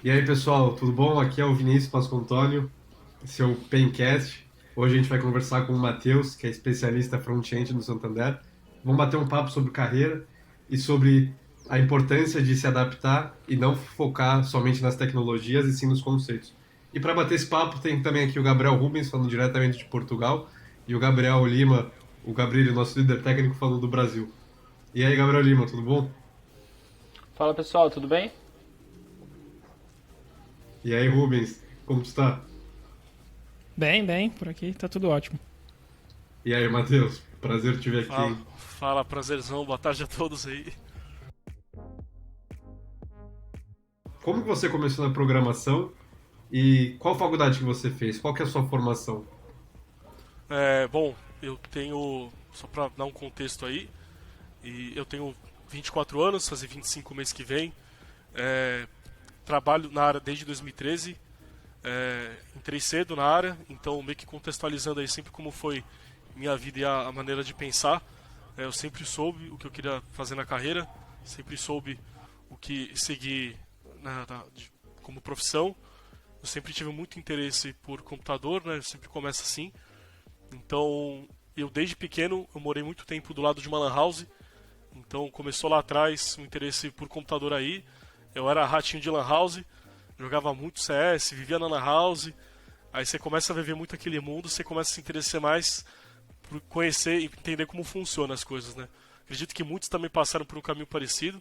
E aí, pessoal, tudo bom? Aqui é o Vinícius Pasco Antônio, esse é o Pencast. Hoje a gente vai conversar com o Matheus, que é especialista front-end no Santander. Vamos bater um papo sobre carreira e sobre a importância de se adaptar e não focar somente nas tecnologias e sim nos conceitos. E para bater esse papo, tem também aqui o Gabriel Rubens, falando diretamente de Portugal, e o Gabriel Lima, o Gabriel, nosso líder técnico, falando do Brasil. E aí, Gabriel Lima, tudo bom? Fala pessoal, tudo bem? E aí, Rubens, como tu está? Bem, bem, por aqui tá tudo ótimo. E aí, Matheus, prazer te ver aqui, Fala, hein? fala, prazerzão, boa tarde a todos aí. Como que você começou na programação e qual faculdade que você fez? Qual que é a sua formação? Bom, eu tenho, só pra dar um contexto aí, eu tenho 24 anos, fazer 25 mês que vem. É, Trabalho na área desde 2013, entrei cedo na área, então meio que contextualizando aí sempre como foi minha vida e a maneira de pensar. Eu sempre soube o que eu queria fazer na carreira, sempre soube o que seguir como profissão. Eu sempre tive muito interesse por computador, né? Eu sempre começo assim. Então, eu desde pequeno, eu morei muito tempo do lado de uma lan house. Então, começou lá atrás o interesse por computador aí. Eu era ratinho de lan house, jogava muito CS, vivia na lan house. Aí você começa a viver muito aquele mundo, você começa a se interessar mais por conhecer e entender como funcionam as coisas, né? Acredito que muitos também passaram por um caminho parecido.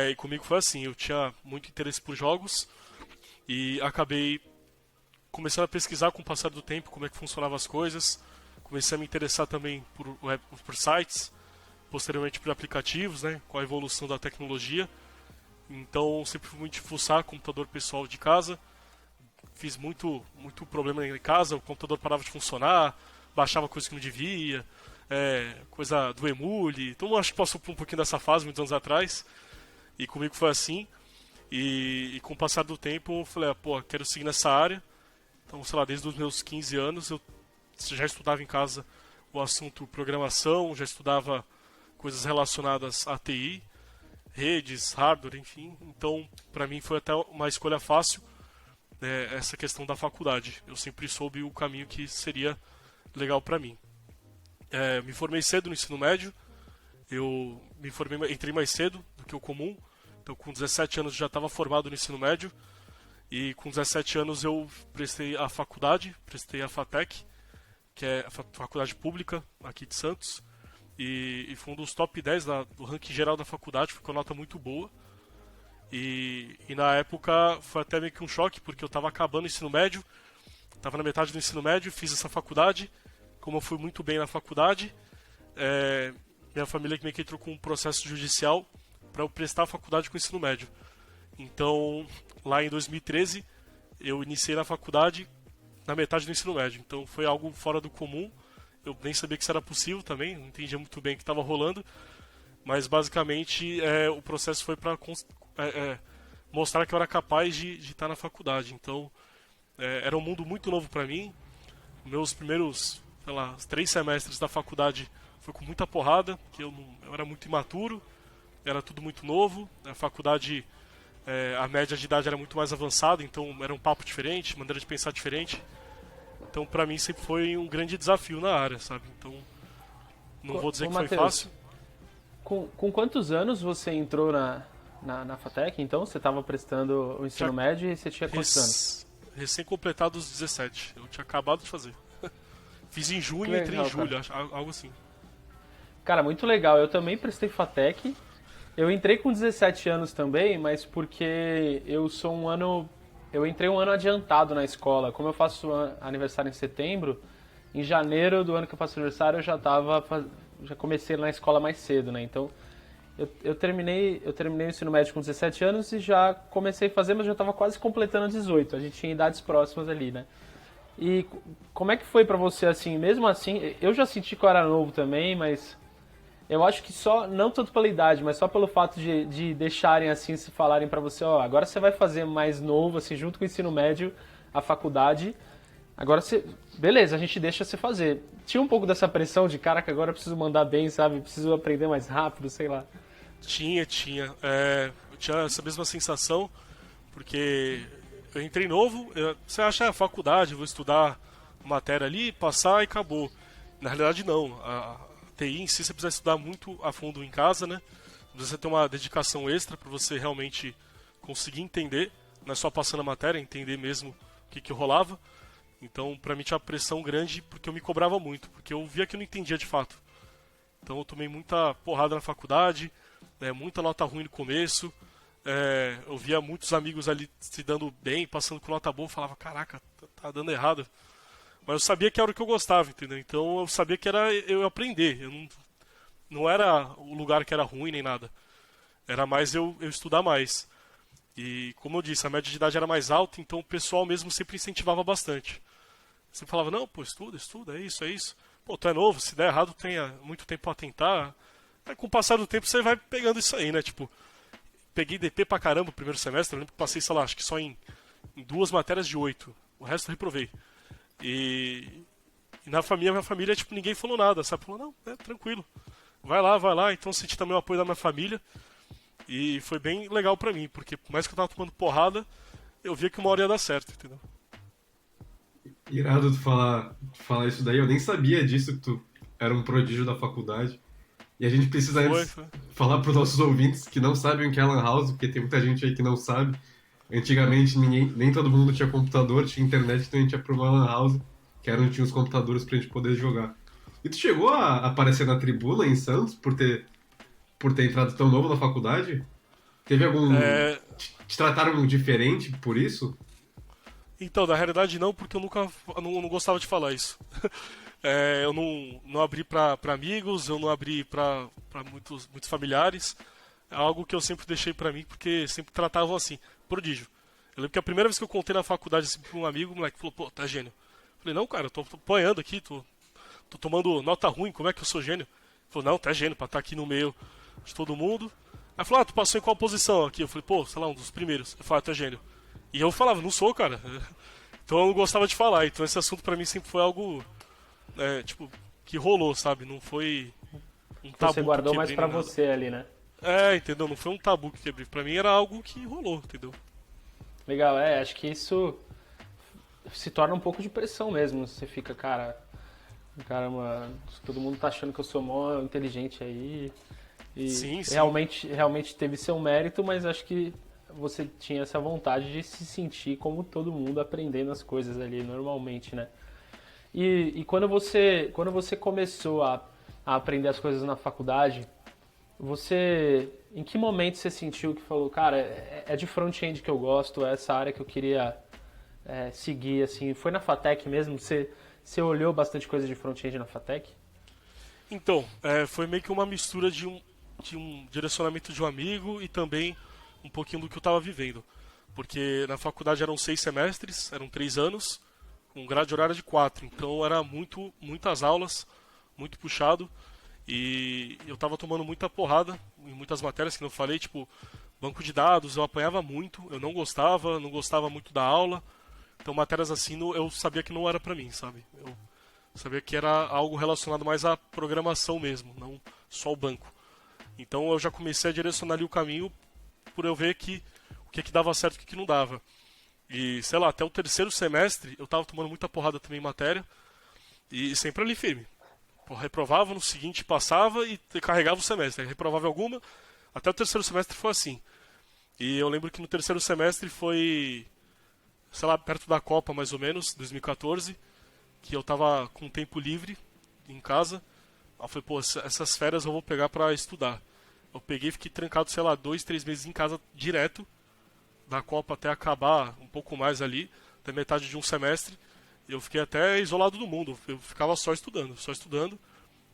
E comigo foi assim, eu tinha muito interesse por jogos e acabei começando a pesquisar com o passar do tempo como é que funcionavam as coisas. Comecei a me interessar também por sites, posteriormente por aplicativos, né, com a evolução da tecnologia. Então sempre fui muito fuçar computador pessoal de casa. Fiz muito problema em casa, o computador parava de funcionar, baixava coisa que não devia, coisa do emule. Então acho que passou por um pouquinho dessa fase muitos anos atrás. E comigo foi assim. E com o passar do tempo eu falei, pô, quero seguir nessa área. Então, sei lá, desde os meus 15 anos eu já estudava em casa o assunto programação, já estudava coisas relacionadas a TI, redes, hardware, enfim. Então, para mim foi até uma escolha fácil, né, essa questão da faculdade. Eu sempre soube o caminho que seria legal para mim. Me formei cedo no ensino médio, entrei mais cedo do que o comum. Então, com 17 anos eu já estava formado no ensino médio. E com 17 anos eu prestei a faculdade, prestei a FATEC, que é a faculdade pública aqui de Santos. E foi um dos top 10 do ranking geral da faculdade, foi com uma nota muito boa. E na época foi até meio que um choque, porque eu estava acabando o ensino médio, estava na metade do ensino médio, fiz essa faculdade. Como eu fui muito bem na faculdade, minha família meio que entrou com um processo judicial para eu prestar a faculdade com o ensino médio. Então, lá em 2013, eu iniciei na faculdade na metade do ensino médio. Então, foi algo fora do comum. Eu nem sabia que isso era possível também, não entendia muito bem o que estava rolando. Mas, basicamente, o processo foi para mostrar que eu era capaz de estar na faculdade. Então, era um mundo muito novo para mim. Meus primeiros, sei lá, 3 semestres da faculdade foi com muita porrada, porque eu era muito imaturo, era tudo muito novo. A faculdade... a média de idade era muito mais avançada, então era um papo diferente, maneira de pensar diferente. Então, pra mim, sempre foi um grande desafio na área, sabe? Então, não vou dizer Ô que foi Matheus, fácil. com quantos anos você entrou na FATEC? Então, você estava prestando o ensino Tinha médio e você tinha quantos anos? recém-completado os 17. Eu tinha acabado de fazer. Fiz em Que junho e entrei em legal, cara. julho, algo assim. Cara, muito legal. Eu também prestei FATEC. Eu entrei com 17 anos também, mas porque eu sou um ano. Eu entrei um ano adiantado na escola. Como eu faço aniversário em setembro, em janeiro do ano que eu faço aniversário já comecei na escola mais cedo, né? Então eu terminei o ensino médio com 17 anos e já comecei a fazer, mas já estava quase completando 18. A gente tinha idades próximas ali, né? E como é que foi pra você assim? Mesmo assim, eu já senti que eu era novo também, mas eu acho que só, não tanto pela idade, mas só pelo fato de deixarem assim, se falarem pra você, ó, agora você vai fazer mais novo, assim, junto com o ensino médio, a faculdade. Agora você, beleza, a gente deixa você fazer. Tinha um pouco dessa pressão de, caraca, agora eu preciso mandar bem, sabe? Preciso aprender mais rápido, sei lá. Tinha. Eu tinha essa mesma sensação, Porque eu entrei novo, você acha faculdade, vou estudar matéria ali, passar e acabou. Na realidade não, a TI em si você precisa estudar muito a fundo em casa, né? Precisa ter uma dedicação extra para você realmente conseguir entender, não é só passando a matéria, entender mesmo o que rolava. Então, pra mim tinha uma pressão grande porque eu me cobrava muito, porque eu via que eu não entendia de fato. Então eu tomei muita porrada na faculdade, muita nota ruim no começo. Eu via muitos amigos ali se dando bem, passando com nota boa, eu falava, caraca, tá dando errado. Mas eu sabia que era o que eu gostava, entendeu? Então eu sabia que era eu aprender. Não era o lugar que era ruim nem nada. Era mais eu estudar mais. E como eu disse, a média de idade era mais alta, então o pessoal mesmo sempre incentivava bastante. Sempre falava, não, pô, estuda, é isso, é isso. Pô, tu é novo, se der errado, tenha muito tempo pra tentar. Aí com o passar do tempo você vai pegando isso aí, né? Tipo, peguei DP pra caramba no primeiro semestre, eu lembro que passei, sei lá, acho que só em 2 matérias de 8. O resto eu reprovei. E na minha família, tipo, ninguém falou nada, sabe? Falou, não, tranquilo. Vai lá. Então eu senti também o apoio da minha família. E foi bem legal pra mim, porque por mais que eu tava tomando porrada, eu via que uma hora ia dar certo, entendeu? Irado tu falar isso daí, eu nem sabia disso, que tu era um prodígio da faculdade. E a gente precisa antes falar para os nossos ouvintes que não sabem o que é Lan House, porque tem muita gente aí que não sabe. Antigamente nem todo mundo tinha computador, tinha internet, então a gente ia para uma Lan House, que era onde tinha os computadores pra gente poder jogar. E tu chegou a aparecer na tribuna em Santos por ter entrado tão novo na faculdade? Teve algum... Te trataram diferente por isso? Então, na realidade não, porque eu nunca não gostava de falar isso. Eu não abri pra amigos, eu não abri pra muitos familiares. É algo que eu sempre deixei pra mim, porque sempre tratavam assim, prodígio. Eu lembro que a primeira vez que eu contei na faculdade assim, pra um amigo, o moleque falou, pô, tá gênio. Eu falei, não, cara, eu tô apanhando aqui, tô tomando nota ruim, como é que eu sou gênio? Ele falou, não, tá gênio, pra estar aqui no meio de todo mundo. Aí falou, tu passou em qual posição aqui? Eu falei, pô, sei lá, um dos primeiros. Ele falou, tu é gênio. E eu falava, não sou, cara. Então eu não gostava de falar. Então esse assunto pra mim sempre foi algo, tipo, que rolou, sabe? Não foi um tabu. Você guardou mais pra você ali, né? Entendeu? Não foi um tabu que quebrei. Pra mim era algo que rolou, entendeu? Legal, acho que isso se torna um pouco de pressão mesmo. Você fica, caramba, todo mundo tá achando que eu sou mó inteligente aí. E sim. realmente teve seu mérito, mas acho que você tinha essa vontade de se sentir como todo mundo aprendendo as coisas ali normalmente, né? E quando você começou a aprender as coisas na faculdade, em que momento você sentiu que falou, cara, é de front-end que eu gosto, é essa área que eu queria seguir, assim? Foi na FATEC mesmo? Você olhou bastante coisa de front-end na FATEC? Então, foi meio que uma mistura de um direcionamento de um amigo e também um pouquinho do que eu estava vivendo. Porque na faculdade eram 6 semestres, eram 3 anos, com grade horária de 4. Então era muitas aulas, muito puxado. E eu estava tomando muita porrada em muitas matérias que eu falei, tipo, banco de dados, eu apanhava muito, eu não gostava muito da aula. Então matérias assim eu sabia que não era pra mim, sabe? Eu sabia que era algo relacionado mais à programação mesmo, não só o banco. Então eu já comecei a direcionar ali o caminho por eu ver o que dava certo e o que não dava. E, sei lá, até o 3º semestre eu tava tomando muita porrada também em matéria e sempre ali firme. Reprovava, no seguinte passava e carregava o semestre. Aí reprovava alguma, até o 3º semestre foi assim. E eu lembro que no 3º semestre foi, sei lá, perto da Copa mais ou menos, 2014, que eu tava com tempo livre em casa. Aí eu falei, pô, essas férias eu vou pegar pra estudar. Eu peguei e fiquei trancado, sei lá, 2, 3 meses em casa direto, da Copa até acabar um pouco mais ali, até metade de um semestre. Eu fiquei até isolado do mundo, eu ficava só estudando,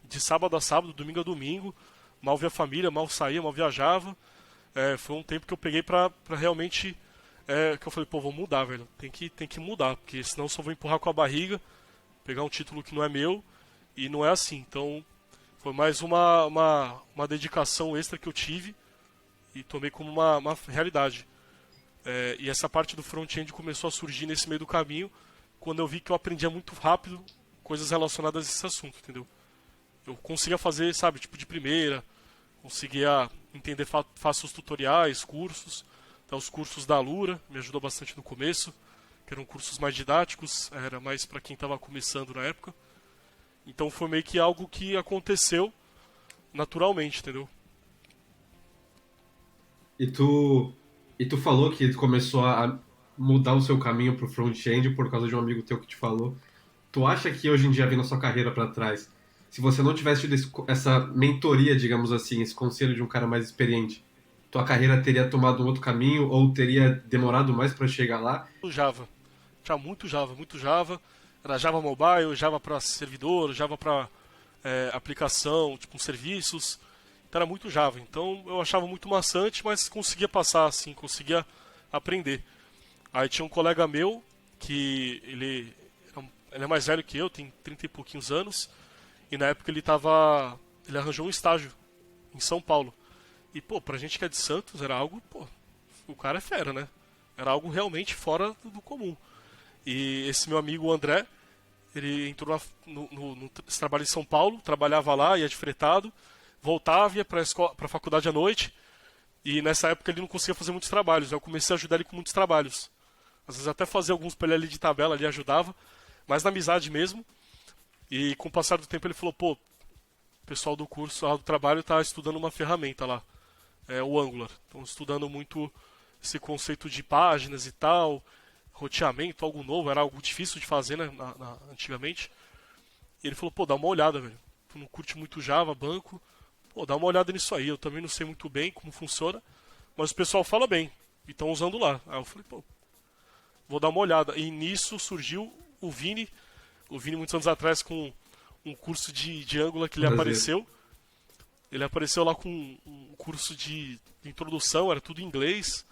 de sábado a sábado, domingo a domingo, mal via família, mal saía, mal viajava. Foi um tempo que eu peguei pra realmente, que eu falei, pô, vou mudar, velho, tem que mudar, porque senão eu só vou empurrar com a barriga, pegar um título que não é meu, e não é assim. Então foi mais uma dedicação extra que eu tive e tomei como uma realidade. E essa parte do front-end começou a surgir nesse meio do caminho, quando eu vi que eu aprendia muito rápido coisas relacionadas a esse assunto, entendeu? Eu conseguia fazer, sabe, tipo de primeira, conseguia entender fácil os tutoriais, cursos. Até os cursos da Alura me ajudou bastante no começo, que eram cursos mais didáticos, era mais para quem estava começando na época. Então foi meio que algo que aconteceu naturalmente, entendeu? E tu falou que tu começou a mudar o seu caminho pro front-end por causa de um amigo teu que te falou. Tu acha que hoje em dia, vendo a sua carreira para trás, se você não tivesse tido essa mentoria, digamos assim, esse conselho de um cara mais experiente, tua carreira teria tomado um outro caminho ou teria demorado mais para chegar lá? O Java. Tinha muito Java, muito Java. Era Java Mobile, Java para servidor, Java para aplicação, tipo serviços. Então era muito Java. Então eu achava muito maçante, mas conseguia passar assim, conseguia aprender. Aí tinha um colega meu que ele é mais velho que eu, tem 30 e pouquinhos anos. E na época ele arranjou um estágio em São Paulo. E, pô, pra gente que é de Santos, era algo, pô, o cara é fera, né? Era algo realmente fora do comum. E esse meu amigo, o André, ele entrou no trabalho em São Paulo, trabalhava lá, ia de fretado, voltava, ia pra faculdade à noite, e nessa época ele não conseguia fazer muitos trabalhos, eu comecei a ajudar ele com muitos trabalhos. Às vezes até fazia alguns pra ele ali de tabela, ali ajudava, mas na amizade mesmo. E com o passar do tempo ele falou, pô, o pessoal do curso lá do trabalho tá estudando uma ferramenta lá, o Angular. Estão estudando muito esse conceito de páginas e tal, roteamento, algo novo, era algo difícil de fazer, né, antigamente. E ele falou, pô, dá uma olhada, velho. Tu não curte muito Java, banco, pô, dá uma olhada nisso aí. Eu também não sei muito bem como funciona, mas o pessoal fala bem, e estão usando lá. Aí eu falei, pô, vou dar uma olhada. E nisso surgiu o Vini muitos anos atrás com um curso de Angular que ele apareceu. Ele apareceu lá com um curso de introdução, era tudo em inglês.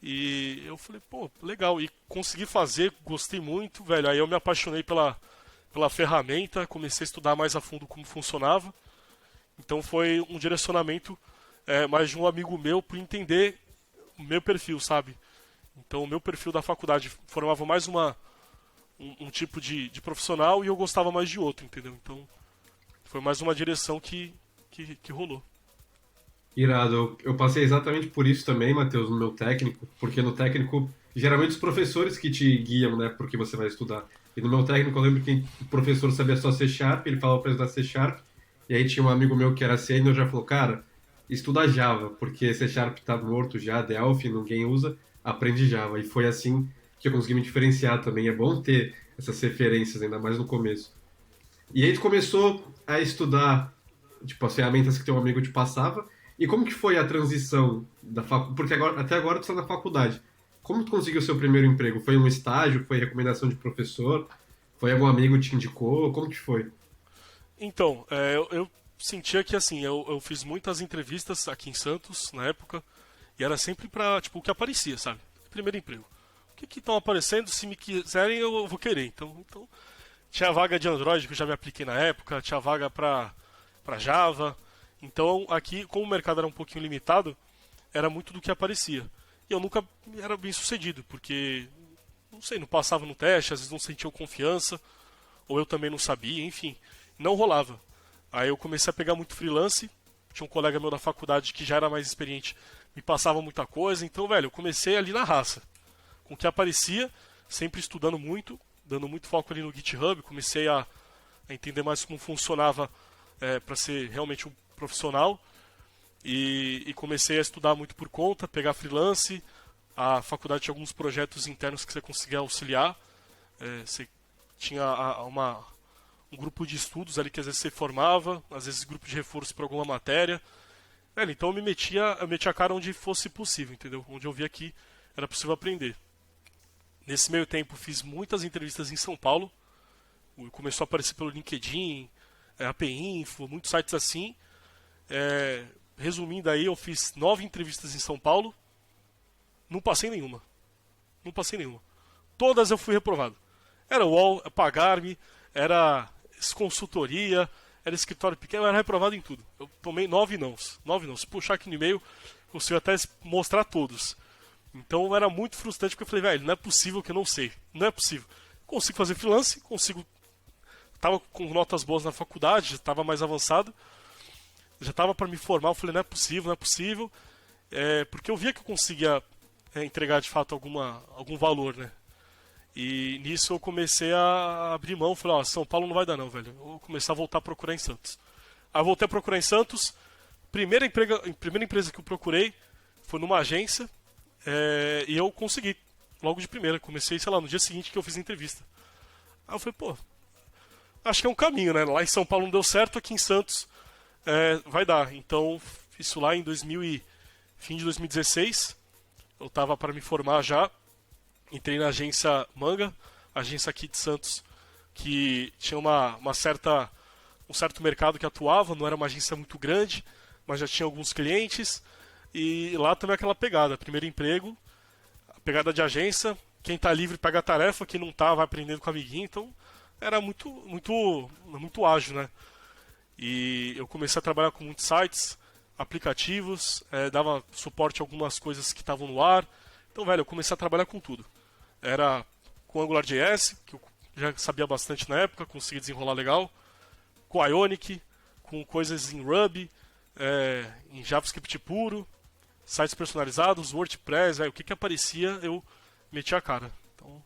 E eu falei, pô, legal. E consegui fazer, gostei muito, velho. Aí eu me apaixonei pela ferramenta, comecei a estudar mais a fundo como funcionava. Então foi um direcionamento mais de um amigo meu para entender o meu perfil, sabe? Então o meu perfil da faculdade formava mais um tipo de profissional e eu gostava mais de outro, entendeu? Então foi mais uma direção que rolou. Irado, eu passei exatamente por isso também, Matheus, no meu técnico, porque no técnico, geralmente os professores que te guiam, né, porque você vai estudar. E no meu técnico eu lembro que o professor sabia só C Sharp, ele falava para estudar C Sharp, e aí tinha um amigo meu que era sênior, já falou, cara, estuda Java, porque C Sharp tá morto já, Delphi, ninguém usa, aprende Java. E foi assim que eu consegui me diferenciar também. É bom ter essas referências, ainda mais no começo. E aí tu começou a estudar, tipo, as ferramentas que teu amigo te passava. E como que foi a transição da faculdade? Porque até agora tu está na faculdade. Como tu conseguiu o seu primeiro emprego? Foi um estágio? Foi recomendação de professor? Foi algum amigo que te indicou? Como que foi? Então, eu sentia que, assim, eu fiz muitas entrevistas aqui em Santos, na época, e era sempre pra, tipo, o que aparecia, sabe? Primeiro emprego. O que estão aparecendo? Se me quiserem, eu vou querer. Então, tinha vaga de Android que eu já me apliquei na época, tinha vaga pra Java. Então, aqui, como o mercado era um pouquinho limitado, era muito do que aparecia. E eu nunca era bem sucedido, porque, não sei, não passava no teste, às vezes não sentia confiança, ou eu também não sabia, enfim, não rolava. Aí eu comecei a pegar muito freelance, tinha um colega meu da faculdade que já era mais experiente, me passava muita coisa, então, velho, eu comecei ali na raça. Com o que aparecia, sempre estudando muito, dando muito foco ali no GitHub, comecei a entender mais como funcionava para ser realmente um profissional e comecei a estudar muito por conta, pegar freelance. A faculdade tinha alguns projetos internos que você conseguia auxiliar. Você tinha um grupo de estudos ali que às vezes você formava, às vezes grupo de reforço para alguma matéria. Então eu metia a cara onde fosse possível, entendeu? Onde eu via que era possível aprender. Nesse meio tempo fiz muitas entrevistas em São Paulo. Começou a aparecer pelo LinkedIn, API Info, muitos sites assim. Resumindo aí, eu fiz 9 entrevistas em São Paulo. Não passei nenhuma. Todas eu fui reprovado. Era UOL, Pagar-me, era consultoria, era escritório pequeno, eu era reprovado em tudo. Eu tomei 9 nãos. Se puxar aqui no e-mail, consigo até mostrar todos. Então era muito frustrante, porque eu falei, velho, não é possível que eu não sei. Não é possível. Consigo fazer freelance, tava com notas boas na faculdade, já estava mais avançado. Já estava para me formar, eu falei, não é possível. Porque eu via que eu conseguia entregar de fato algum valor, né? E nisso eu comecei a abrir mão, falei, ó, São Paulo não vai dar não, velho. Eu vou começar a voltar a procurar em Santos. Aí eu voltei a procurar em Santos, primeira empresa que eu procurei foi numa agência, e eu consegui, logo de primeira. Comecei, sei lá, no dia seguinte que eu fiz a entrevista. Aí eu falei, pô, acho que é um caminho, né? Lá em São Paulo não deu certo, aqui em Santos vai dar. Então, isso lá em fim de 2016, eu tava para me formar já. Entrei na agência Manga, agência aqui de Santos, que tinha um certo mercado que atuava, não era uma agência muito grande, mas já tinha alguns clientes. E lá também aquela pegada, primeiro emprego, a pegada de agência, quem tá livre pega a tarefa, quem não tá vai aprendendo com o amiguinho, então era muito ágil, né? E eu comecei a trabalhar com muitos sites, aplicativos, dava suporte a algumas coisas que estavam no ar. Então, velho, eu comecei a trabalhar com tudo. Era com AngularJS, que eu já sabia bastante na época, consegui desenrolar legal, com Ionic, com coisas em Ruby, em JavaScript puro, sites personalizados, WordPress, o que aparecia eu metia a cara. Então,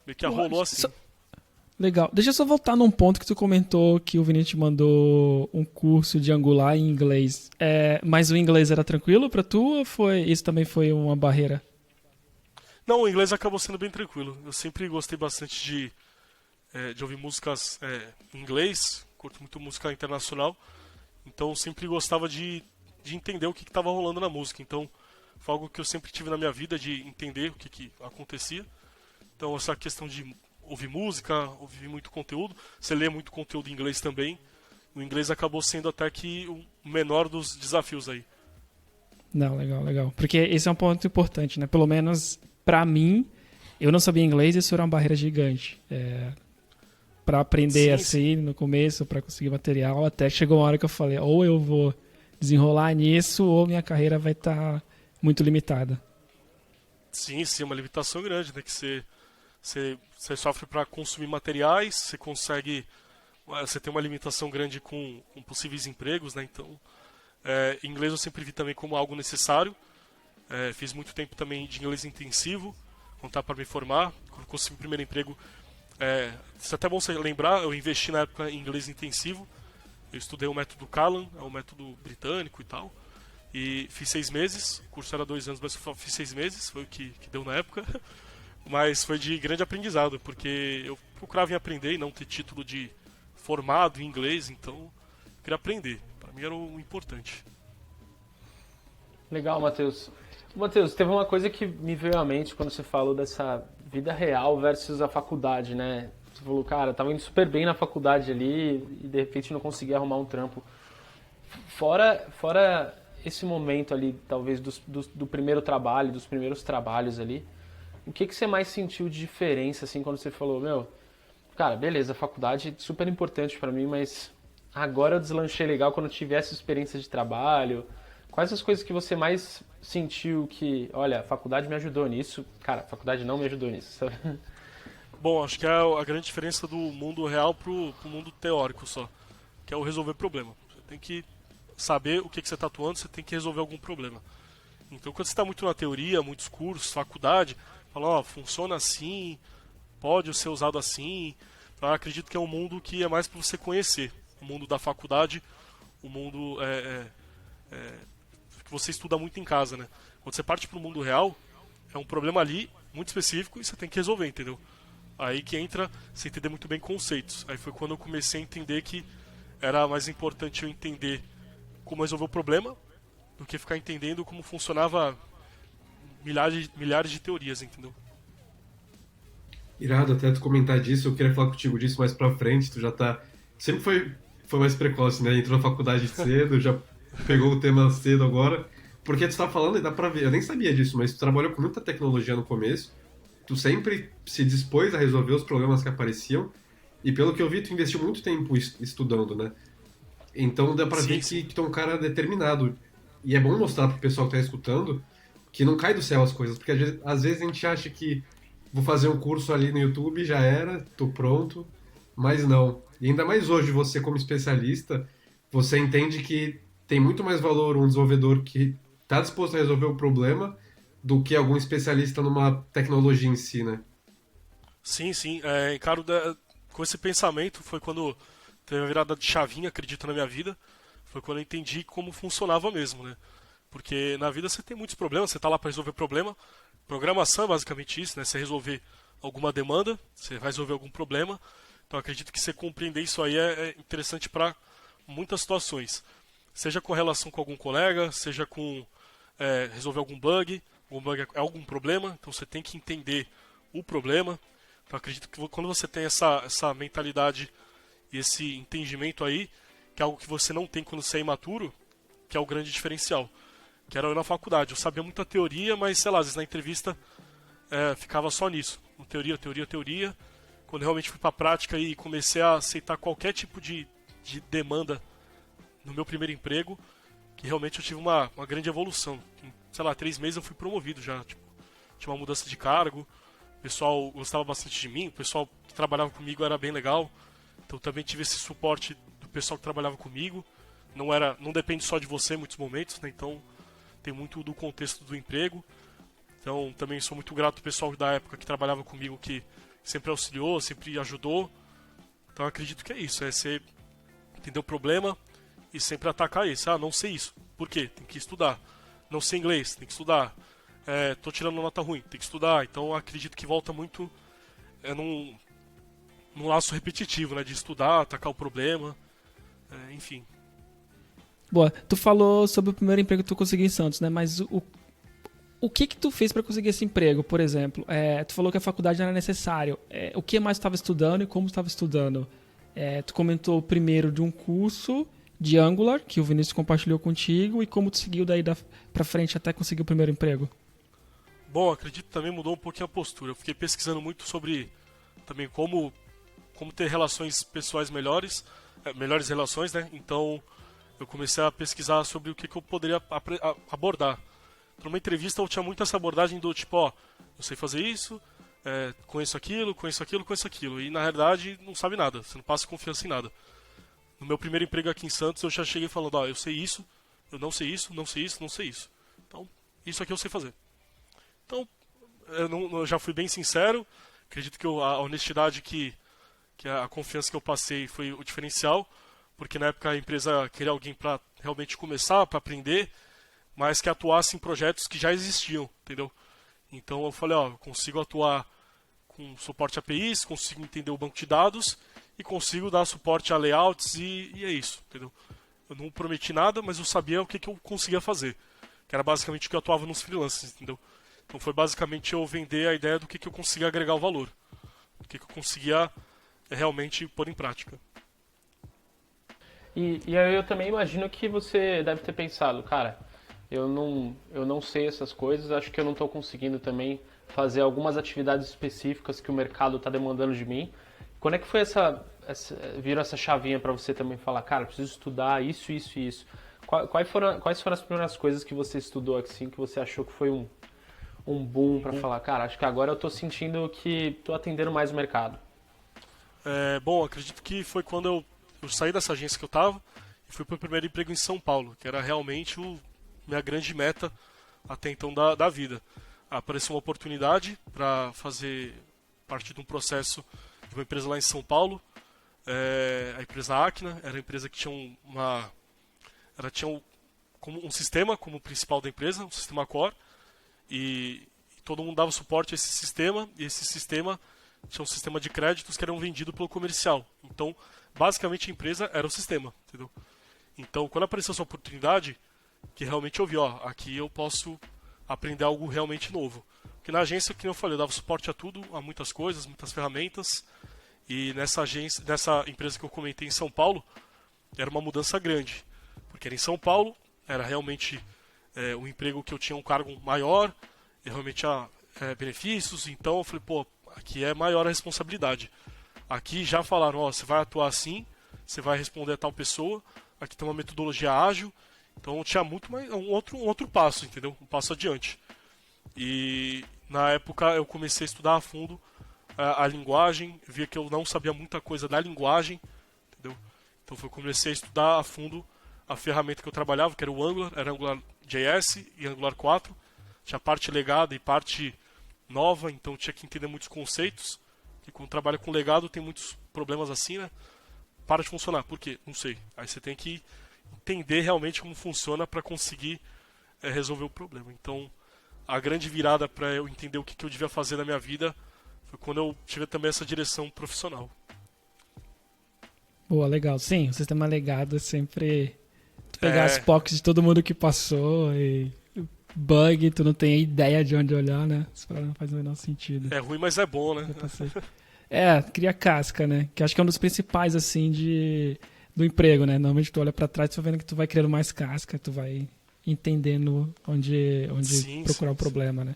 meio que rolou assim. Legal. Deixa eu só voltar num ponto que tu comentou que o Vinícius te mandou um curso de Angular em inglês. Mas o inglês era tranquilo pra tu ou isso também foi uma barreira? Não, o inglês acabou sendo bem tranquilo. Eu sempre gostei bastante de ouvir músicas em inglês, curto muito música internacional, então eu sempre gostava de entender o que estava rolando na música. Então, foi algo que eu sempre tive na minha vida, de entender o que acontecia. Então, essa questão de ouvir música, ouvir muito conteúdo, você lê muito conteúdo em inglês também. O inglês acabou sendo até que o menor dos desafios aí. Não, legal. Porque esse é um ponto importante, né? Pelo menos pra mim, eu não sabia inglês e isso era uma barreira gigante. Pra aprender assim, no começo, pra conseguir material, até chegou uma hora que eu falei, ou eu vou desenrolar nisso, ou minha carreira vai estar muito limitada. Sim, uma limitação grande, né? Que você sofre para consumir materiais, você tem uma limitação grande com possíveis empregos, né? Então, inglês eu sempre vi também como algo necessário. Fiz muito tempo também de inglês intensivo, quando estava para me formar. Quando consegui o primeiro emprego, isso é até bom você lembrar, eu investi na época em inglês intensivo. Eu estudei o método Kalan, é um método britânico e tal. E fiz 6 meses, o curso era 2 anos, mas eu fiz 6 meses, foi o que deu na época. Mas foi de grande aprendizado, porque eu procurava em aprender e não ter título de formado em inglês, então eu queria aprender. Para mim era o importante. Legal, Matheus. Matheus, teve uma coisa que me veio à mente quando você falou dessa vida real versus a faculdade, né? Você falou, cara, tava indo super bem na faculdade ali e de repente não conseguia arrumar um trampo. Fora esse momento ali, talvez, do primeiro trabalho, dos primeiros trabalhos ali, o que você mais sentiu de diferença, assim, quando você falou, cara, beleza, a faculdade é super importante pra mim, mas agora eu deslanchei legal quando eu tive essa experiência de trabalho. Quais as coisas que você mais sentiu que, olha, a faculdade me ajudou nisso, cara, a faculdade não me ajudou nisso, sabe? Bom, acho que é a grande diferença do mundo real pro mundo teórico só, que é o resolver problema. Você tem que saber o que você está atuando, você tem que resolver algum problema. Então, quando você está muito na teoria, muitos cursos, faculdade, fala, funciona assim, pode ser usado assim. Então, eu acredito que é um mundo que é mais para você conhecer. O mundo da faculdade, o mundo que você estuda muito em casa, né? Quando você parte para o mundo real, é um problema ali, muito específico, e você tem que resolver, entendeu? Aí que entra você entender muito bem conceitos. Aí foi quando eu comecei a entender que era mais importante eu entender como resolver o problema do que ficar entendendo como funcionava milhares de teorias, entendeu? Irado até tu comentar disso, eu queria falar contigo disso mais pra frente, tu já tá... Sempre foi mais precoce, né? Entrou na faculdade cedo, já pegou o tema cedo agora, porque tu tá falando e dá pra ver, eu nem sabia disso, mas tu trabalhou com muita tecnologia no começo, tu sempre se dispôs a resolver os problemas que apareciam, e pelo que eu vi, tu investiu muito tempo estudando, né? Então dá pra ver que tu é um cara determinado. E é bom mostrar pro pessoal que tá escutando que não cai do céu as coisas, porque às vezes a gente acha que vou fazer um curso ali no YouTube, já era, tô pronto, mas não. E ainda mais hoje, você como especialista, você entende que tem muito mais valor um desenvolvedor que tá disposto a resolver o problema do que algum especialista numa tecnologia em si, né? Sim, sim. Encaro com esse pensamento foi quando teve a virada de chavinha, acredito, na minha vida. Foi quando eu entendi como funcionava mesmo, né? Porque na vida você tem muitos problemas, você tá lá para resolver problema. Programação é basicamente isso, né? Você resolver alguma demanda, você vai resolver algum problema. Então acredito que você compreender isso aí é interessante para muitas situações. Seja com relação com algum colega, seja com resolver algum bug é algum problema, então você tem que entender o problema. Então acredito que quando você tem essa mentalidade e esse entendimento aí, que é algo que você não tem quando você é imaturo, que é o grande diferencial. Que era eu na faculdade, eu sabia muita teoria, mas sei lá, às vezes na entrevista ficava só nisso. Teoria, teoria, teoria. Quando eu realmente fui para a prática e comecei a aceitar qualquer tipo de demanda no meu primeiro emprego, que realmente eu tive uma grande evolução. Em, sei lá, 3 meses eu fui promovido já. Tipo, tinha uma mudança de cargo, o pessoal gostava bastante de mim, o pessoal que trabalhava comigo era bem legal. Então também tive esse suporte do pessoal que trabalhava comigo. Não depende só de você em muitos momentos, né? Então tem muito do contexto do emprego. Então também sou muito grato ao pessoal da época que trabalhava comigo, que sempre auxiliou, sempre ajudou. Então acredito que é isso, é você entender o problema e sempre atacar isso. Ah, não sei isso. Por quê? Tem que estudar. Não sei inglês, tem que estudar. Tô tirando uma nota ruim, tem que estudar. Então acredito que volta muito num laço repetitivo, né? De estudar, atacar o problema, enfim. Boa, tu falou sobre o primeiro emprego que tu conseguiu em Santos, né? Mas o que tu fez para conseguir esse emprego, por exemplo? Tu falou que a faculdade não era necessário. O que mais tu estava estudando e como tu estava estudando? Tu comentou primeiro de um curso de Angular, que o Vinícius compartilhou contigo, e como tu seguiu daí pra frente até conseguir o primeiro emprego? Bom, acredito que também mudou um pouquinho a postura. Eu fiquei pesquisando muito sobre também como ter relações pessoais melhores relações, né? Então eu comecei a pesquisar sobre o que eu poderia abordar. Numa entrevista eu tinha muito essa abordagem do tipo, ó, eu sei fazer isso, conheço aquilo, conheço aquilo, conheço aquilo. E na realidade não sabe nada, você não passa confiança em nada. No meu primeiro emprego aqui em Santos eu já cheguei falando, ó, eu sei isso, eu não sei isso, não sei isso, não sei isso. Então, isso aqui eu sei fazer. Então, eu já fui bem sincero, acredito que a honestidade que a confiança que eu passei foi o diferencial, porque na época a empresa queria alguém para realmente começar, para aprender, mas que atuasse em projetos que já existiam, entendeu? Então eu falei, ó, eu consigo atuar com suporte a APIs, consigo entender o banco de dados e consigo dar suporte a layouts e é isso, entendeu? Eu não prometi nada, mas eu sabia o que eu conseguia fazer, que era basicamente o que eu atuava nos freelancers, entendeu? Então foi basicamente eu vender a ideia do que eu conseguia agregar o valor, o que eu conseguia realmente pôr em prática. E aí eu também imagino que você deve ter pensado, cara, eu não sei essas coisas, acho que eu não estou conseguindo também fazer algumas atividades específicas que o mercado está demandando de mim. Quando é que foi virou essa chavinha para você também falar, cara, preciso estudar isso, isso e isso? Quais foram as primeiras coisas que você estudou assim, que você achou que foi um boom para falar, cara, acho que agora eu estou sentindo que estou atendendo mais o mercado? Bom, acredito que foi quando eu saí dessa agência que eu estava e fui para o primeiro emprego em São Paulo, que era realmente minha grande meta até então da vida. Apareceu uma oportunidade para fazer parte de um processo de uma empresa lá em São Paulo, a empresa Acna, era a empresa que tinha como um sistema como principal da empresa, um sistema core, e todo mundo dava suporte a esse sistema, e esse sistema tinha um sistema de créditos que eram vendidos pelo comercial. Então, basicamente a empresa era o sistema, entendeu? Então, quando apareceu essa oportunidade, que realmente eu vi, ó, aqui eu posso aprender algo realmente novo. Porque na agência, que eu falei, eu dava suporte a tudo, a muitas coisas, muitas ferramentas, e nessa empresa que eu comentei em São Paulo, era uma mudança grande, porque era em São Paulo, era realmente um emprego que eu tinha um cargo maior, e realmente tinha benefícios, então eu falei, pô, aqui é maior a responsabilidade. Aqui já falaram, ó, você vai atuar assim, você vai responder a tal pessoa, aqui tem uma metodologia ágil, então tinha muito mais um outro passo, entendeu? Um passo adiante. E na época eu comecei a estudar a fundo a linguagem, via que eu não sabia muita coisa da linguagem, entendeu? Então eu comecei a estudar a fundo a ferramenta que eu trabalhava, que era o Angular, era Angular JS e Angular 4. tinha parte legada e parte nova, então tinha que entender muitos conceitos. E quando trabalha com legado tem muitos problemas assim, né? Para de funcionar. Por quê? Não sei. Aí você tem que entender realmente como funciona para conseguir resolver o problema. Então, a grande virada para eu entender o que eu devia fazer na minha vida foi quando eu tive também essa direção profissional. Boa, legal. Sim, o sistema legado é sempre tu pegar as POCs de todo mundo que passou e bug, tu não tem ideia de onde olhar, né? Isso não faz o menor sentido. É ruim, mas é bom, né? Cria casca, né? Que acho que é um dos principais, assim, do emprego, né? Normalmente tu olha pra trás e tu vai vendo que tu vai criando mais casca, tu vai entendendo onde procurar o problema, né?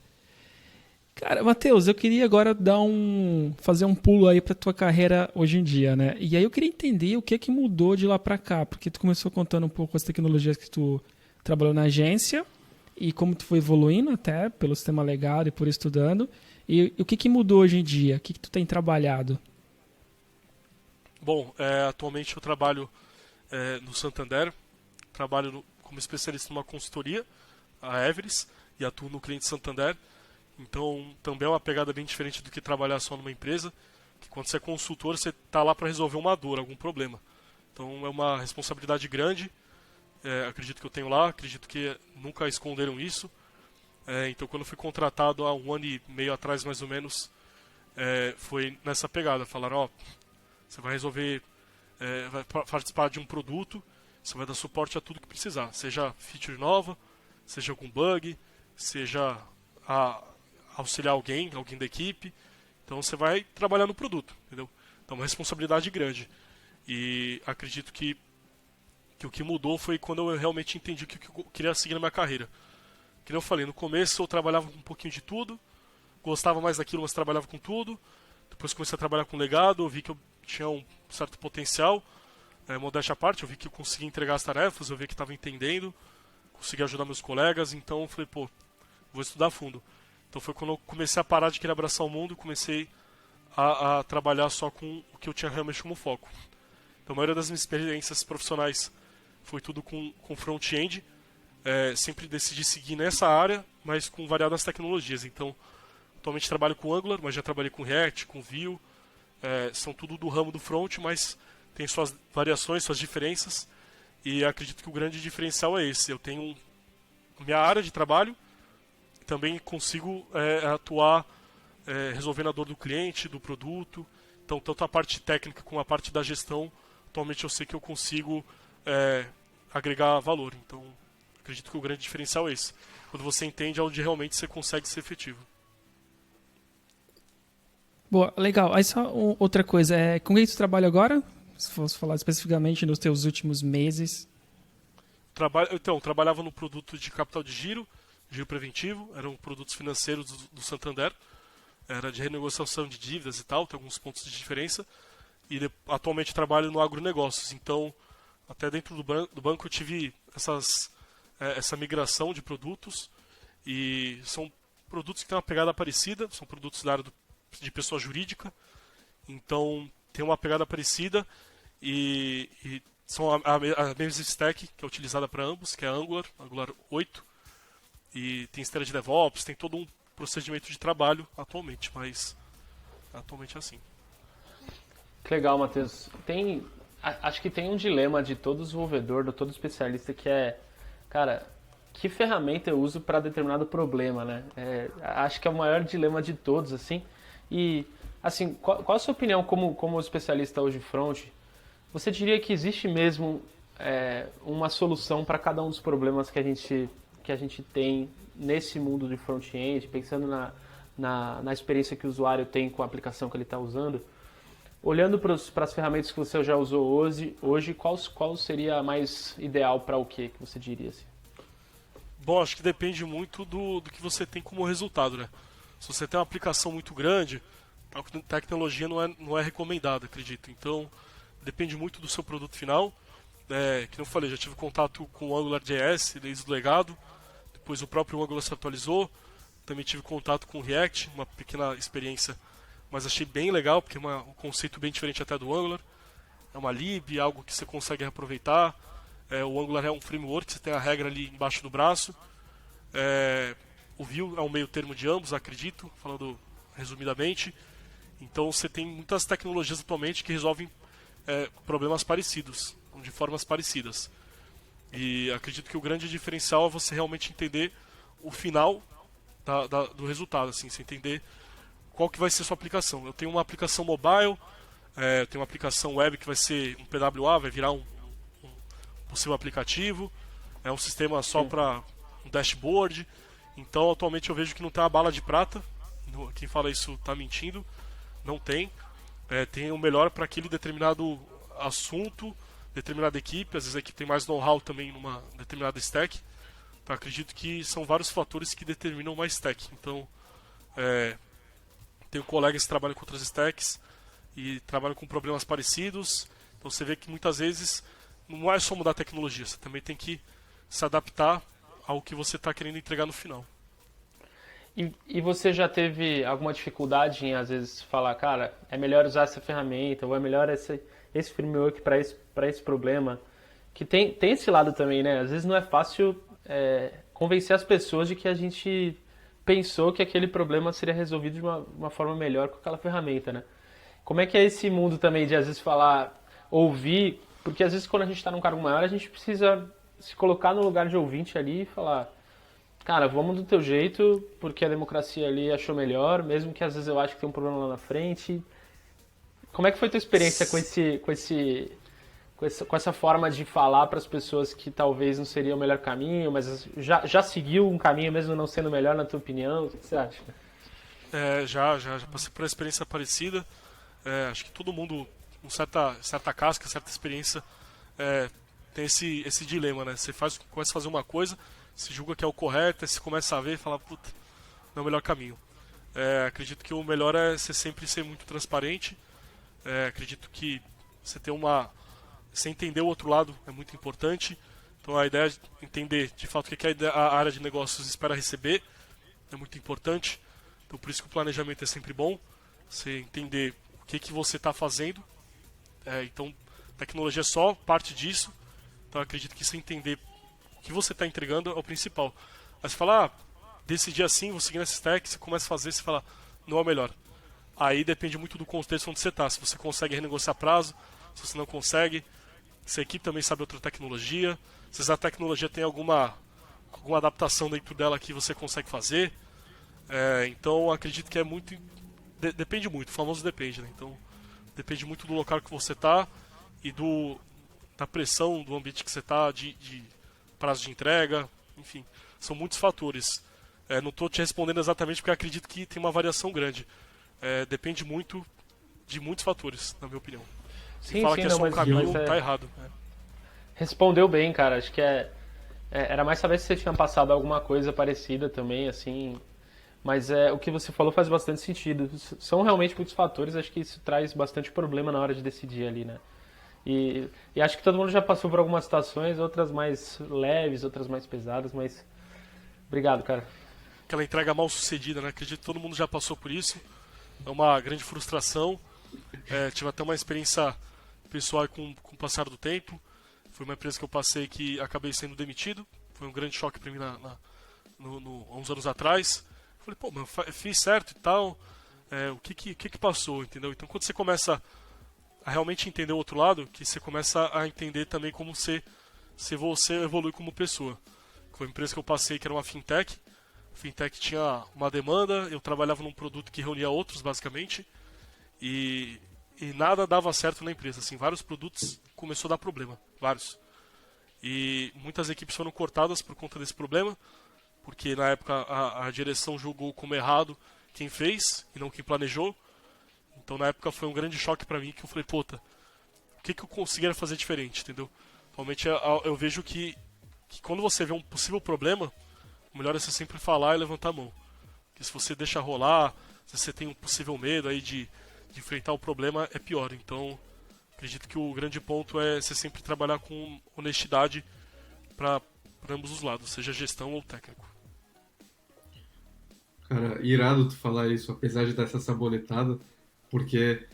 Cara, Matheus, eu queria agora fazer um pulo aí pra tua carreira hoje em dia, né? E aí eu queria entender o que mudou de lá pra cá, porque tu começou contando um pouco as tecnologias que tu trabalhou na agência e como tu foi evoluindo até pelo sistema legado e por estudando. E o que mudou hoje em dia? O que tu tem trabalhado? Bom, atualmente eu trabalho no Santander, trabalho como especialista numa consultoria, a Everest, e atuo no cliente Santander. Então, também é uma pegada bem diferente do que trabalhar só numa empresa, que quando você é consultor, você está lá para resolver uma dor, algum problema. Então, é uma responsabilidade grande, acredito que eu tenho lá, acredito que nunca esconderam isso. Então, quando eu fui contratado há 1 ano e meio atrás, mais ou menos, foi nessa pegada. Falaram, você vai resolver, vai participar de um produto, você vai dar suporte a tudo que precisar. Seja feature nova, seja algum bug, seja auxiliar alguém da equipe. Então, você vai trabalhar no produto, entendeu? Então, é uma responsabilidade grande. E acredito que o que mudou foi quando eu realmente entendi o que eu queria seguir na minha carreira. Como eu falei, no começo eu trabalhava com um pouquinho de tudo, gostava mais daquilo, mas trabalhava com tudo. Depois comecei a trabalhar com legado, eu vi que eu tinha um certo potencial, modéstia à parte, eu vi que eu conseguia entregar as tarefas, eu vi que estava entendendo, conseguia ajudar meus colegas, então eu falei, vou estudar a fundo. Então foi quando eu comecei a parar de querer abraçar o mundo e comecei a trabalhar só com o que eu tinha realmente como foco. Então a maioria das minhas experiências profissionais foi tudo com front-end. Sempre decidi seguir nessa área, mas com variadas tecnologias. Então, atualmente trabalho com Angular, mas já trabalhei com React, com Vue. São tudo do ramo do front, mas tem suas variações, suas diferenças. E acredito que o grande diferencial é esse. Eu tenho minha área de trabalho, também consigo atuar resolvendo a dor do cliente, do produto. Então, tanto a parte técnica como a parte da gestão, atualmente eu sei que eu consigo agregar valor. Então, acredito que o grande diferencial é esse. Quando você entende onde realmente você consegue ser efetivo. Boa, legal. Aí só outra coisa, com quem tu trabalha agora? Se fosse falar especificamente nos teus últimos meses. Trabalhava no produto de capital de giro preventivo, eram produtos financeiros do Santander, era de renegociação de dívidas e tal, tem alguns pontos de diferença. E atualmente trabalho no agronegócios, então até dentro do banco eu tive essa migração de produtos, e são produtos que têm uma pegada parecida, são produtos da área de pessoa jurídica, então tem uma pegada parecida e são a mesma stack que é utilizada para ambos, que é Angular 8, e tem esteira de DevOps, tem todo um procedimento de trabalho atualmente, mas atualmente é assim. Que legal, Matheus. Acho que tem um dilema de todo desenvolvedor, de todo especialista, que cara, que ferramenta eu uso para determinado problema, né? Acho que é o maior dilema de todos, assim. E, assim, qual a sua opinião como especialista hoje front? Você diria que existe mesmo uma solução para cada um dos problemas que a gente tem nesse mundo de front-end, pensando na experiência que o usuário tem com a aplicação que ele está usando? Olhando para as ferramentas que você já usou hoje, qual seria a mais ideal para o que você diria? Assim? Bom, acho que depende muito do que você tem como resultado, né? Se você tem uma aplicação muito grande, a tecnologia não é recomendada, acredito. Então, depende muito do seu produto final. Que eu falei, já tive contato com o AngularJS desde o legado, depois o próprio Angular se atualizou, também tive contato com o React, uma pequena experiência, mas achei bem legal, porque é um conceito bem diferente até do Angular. É uma lib, algo que você consegue reaproveitar. O Angular é um framework, você tem a regra ali embaixo do braço. o Vue é um meio termo de ambos, acredito, falando resumidamente. Então você tem muitas tecnologias atualmente que resolvem problemas parecidos, de formas parecidas. E acredito que o grande diferencial é você realmente entender o final do resultado, assim, você entender qual que vai ser a sua aplicação. Eu tenho uma aplicação mobile, eu tenho uma aplicação web que vai ser um PWA, vai virar um possível aplicativo, é um sistema só para um dashboard. Então, atualmente eu vejo que não tem uma bala de prata. Quem fala isso está mentindo. Não tem. Tem o melhor para aquele determinado assunto, determinada equipe. Às vezes a equipe tem mais know-how também numa determinada stack. Então, acredito que são vários fatores que determinam uma stack. Então, tenho colegas que trabalham com outras stacks e trabalham com problemas parecidos. Então, você vê que muitas vezes não é só mudar a tecnologia. Você também tem que se adaptar ao que você está querendo entregar no final. E você já teve alguma dificuldade em, às vezes, falar, cara, é melhor usar essa ferramenta, ou é melhor esse framework para esse problema? Que tem esse lado também, né? Às vezes não é fácil convencer as pessoas de que a gente pensou que aquele problema seria resolvido de uma forma melhor com aquela ferramenta, né? Como é que é esse mundo também de, às vezes, falar, ouvir, porque às vezes quando a gente está num cargo maior, a gente precisa se colocar no lugar de ouvinte ali e falar, cara, vamos do teu jeito, porque a democracia ali achou melhor, mesmo que às vezes eu acho que tem um problema lá na frente. Como é que foi a tua experiência com essa forma de falar para as pessoas que talvez não seria o melhor caminho, mas já seguiu um caminho mesmo não sendo melhor na tua opinião? O que você acha? Já passei por uma experiência parecida. Acho que todo mundo, com certa casca, certa experiência, tem esse dilema, né? Você começa a fazer uma coisa, se julga que é o correto, aí você começa a ver e fala, puta, não é o melhor caminho. Acredito que o melhor é você sempre ser muito transparente. Acredito que você entender o outro lado é muito importante. Então a ideia de entender de fato o que a área de negócios espera receber é muito importante. Então por isso que o planejamento é sempre bom. Você entender o que você está fazendo. Então tecnologia é só parte disso. Então acredito que você entender o que você está entregando é o principal. Aí você fala, decidi assim, vou seguir nessa stack, você começa a fazer, você fala, não é o melhor. Aí depende muito do contexto onde você está. Se você consegue renegociar prazo, se você não consegue. Se a equipe também sabe outra tecnologia. Se a tecnologia tem alguma adaptação dentro dela que você consegue fazer. Então acredito que é muito... Depende muito, o famoso depende, né? Então depende muito do local que você está e da pressão do ambiente que você está, de prazo de entrega, enfim, são muitos fatores. Não estou te respondendo exatamente porque acredito que tem uma variação grande. Depende muito de muitos fatores, na minha opinião. Quem fala que é só um caminho, tá errado. Respondeu bem, cara. Acho que era mais saber se você tinha passado alguma coisa parecida também, assim. Mas o que você falou faz bastante sentido. São realmente muitos fatores, acho que isso traz bastante problema na hora de decidir ali, né? E acho que todo mundo já passou por algumas situações, outras mais leves, outras mais pesadas, mas... Obrigado, cara. Aquela entrega mal sucedida, né? Acredito que todo mundo já passou por isso. É uma grande frustração. Tive até uma experiência pessoal com o passar do tempo. Foi uma empresa que eu passei que acabei sendo demitido. Foi um grande choque para mim há uns anos atrás. Falei, pô, mas eu fiz certo e tal. O que passou, entendeu? Então, quando você começa a realmente entender o outro lado, que você começa a entender também como você evolui como pessoa. Foi uma empresa que eu passei que era uma fintech. A fintech tinha uma demanda, eu trabalhava num produto que reunia outros, basicamente. E nada dava certo na empresa. Assim, vários produtos começou a dar problema. Vários. E muitas equipes foram cortadas por conta desse problema. Porque na época a direção julgou como errado quem fez e não quem planejou. Então na época foi um grande choque pra mim, que eu falei, puta, o que eu conseguiria fazer diferente, entendeu? Realmente eu vejo que quando você vê um possível problema, o melhor é você sempre falar e levantar a mão. Porque se você deixa rolar, se você tem um possível medo aí de enfrentar o problema, é pior. Então acredito que o grande ponto é você sempre trabalhar com honestidade para ambos os lados, seja gestão ou técnico. Cara, irado tu falar isso, apesar de dar essa sabonetada, porque